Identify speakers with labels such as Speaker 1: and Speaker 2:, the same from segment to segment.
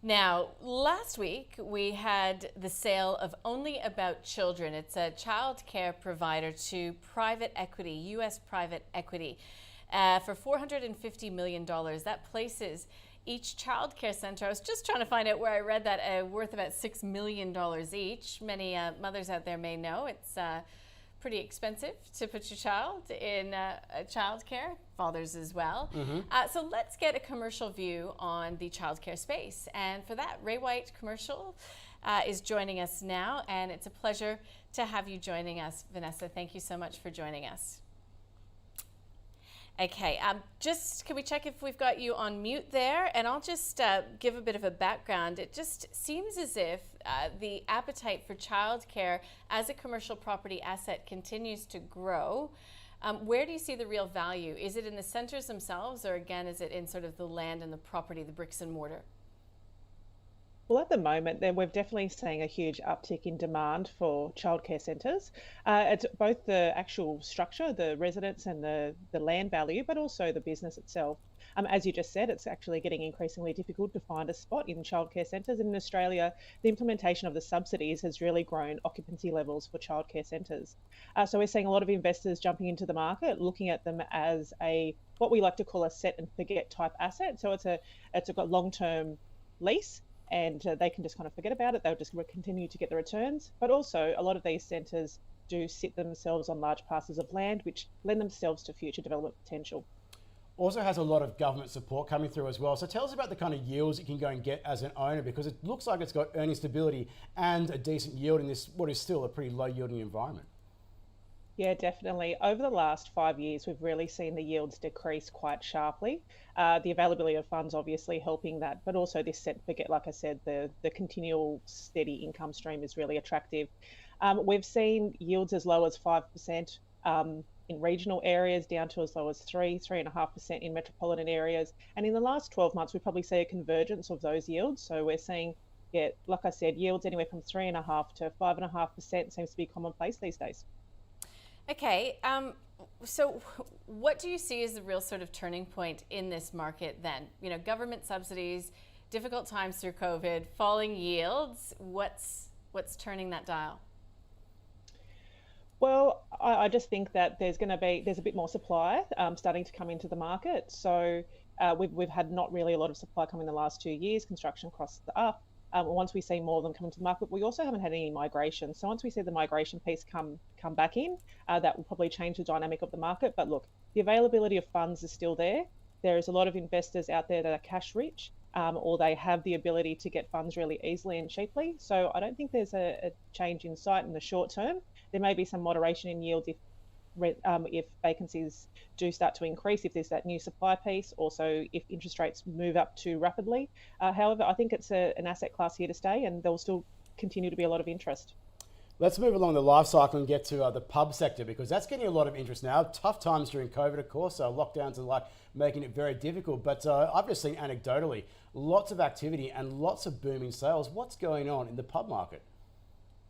Speaker 1: Now, last week we had the sale of Only About Children. It's a childcare provider to private equity, U.S. private equity, for $450 million. That places each childcare center, I was just trying to find out where I read that, worth about $6 million each. Many mothers out there may know it's pretty expensive to put your child in childcare, fathers as well. So let's get a commercial view on the childcare space. And for that, Ray White Commercial is joining us now, and it's a pleasure to have you joining us, Vanessa. Thank you so much for joining us. Okay, just can we check if we've got you on mute there? And I'll just give a bit of a background. It just seems as if the appetite for childcare as a commercial property asset continues to grow. Where do you see the real value? Is it in the centres themselves, or again, is it in sort of the land and the property, the bricks and mortar?
Speaker 2: Well, at the moment, then we're definitely seeing a huge uptick in demand for childcare centres. It's both the actual structure, the residents and the land value, but also the business itself. As you just said, it's actually getting increasingly difficult to find a spot in childcare centres. And in Australia, the implementation of the subsidies has really grown occupancy levels for childcare centres. So we're seeing a lot of investors jumping into the market, looking at them as what we like to call a set and forget type asset. So it's a long-term lease, and they can just kind of forget about it. They'll just continue to get the returns. But also, a lot of these centres do sit themselves on large parcels of land, which lend themselves to future development potential.
Speaker 3: Also has a lot of government support coming through as well. So tell us about the kind of yields you can go and get as an owner, because it looks like it's got earning stability and a decent yield in this, what is still a pretty low yielding environment.
Speaker 2: Yeah, definitely. Over the last 5 years, we've really seen the yields decrease quite sharply. The availability of funds obviously helping that, but also this set and forget, like I said, the continual steady income stream is really attractive. We've seen yields as low as 5% in regional areas, down to as low as 3.5% in metropolitan areas. And in the last 12 months, we probably see a convergence of those yields. So we're seeing, yeah, like I said, yields anywhere from 3.5 to 5.5% seems to be commonplace these days.
Speaker 1: Okay, so what do you see as the real sort of turning point in this market then? You know, government subsidies, difficult times through COVID, falling yields. What's turning that dial?
Speaker 2: Well, I just think that there's a bit more supply starting to come into the market. So we've had not really a lot of supply come in the last 2 years. Construction costs are up. Once we see more of them come into the market, we also haven't had any migration. So once we see the migration piece come back in, that will probably change the dynamic of the market. But look, the availability of funds is still there. There is a lot of investors out there that are cash rich, or they have the ability to get funds really easily and cheaply. So I don't think there's a change in sight in the short term. There may be some moderation in yields if vacancies do start to increase, if there's that new supply piece, also if interest rates move up too rapidly. However, I think it's an asset class here to stay, and there'll still continue to be a lot of interest.
Speaker 3: Let's move along the life cycle and get to the pub sector, because that's getting a lot of interest now. Tough times during COVID, of course, lockdowns are making it very difficult. But I've just seen anecdotally lots of activity and lots of booming sales. What's going on in the pub market?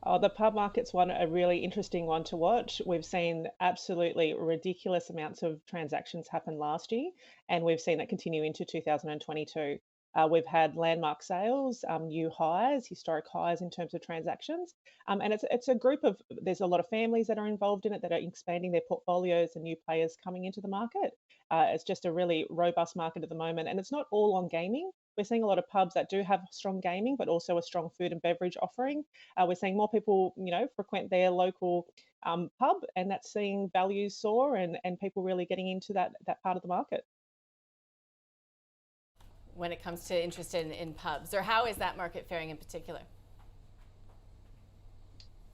Speaker 2: Oh, the pub market's a really interesting one to watch. We've seen absolutely ridiculous amounts of transactions happen last year, and we've seen that continue into 2022. We've had landmark sales, new highs, historic highs in terms of transactions, and it's a group of there's a lot of families that are involved in it that are expanding their portfolios and new players coming into the market. It's just a really robust market at the moment, and it's not all on gaming. We're seeing a lot of pubs that do have strong gaming, but also a strong food and beverage offering. We're seeing more people, frequent their local pub, and that's seeing values soar and people really getting into that part of the market.
Speaker 1: When it comes to interest in pubs, or how is that market faring in particular?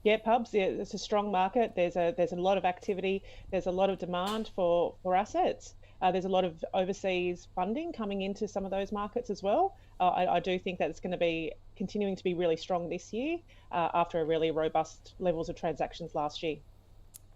Speaker 2: Yeah, pubs. Yeah, it's a strong market. There's a lot of activity. There's a lot of demand for assets. There's a lot of overseas funding coming into some of those markets as well. I do think that it's going to be continuing to be really strong this year after a really robust levels of transactions last year.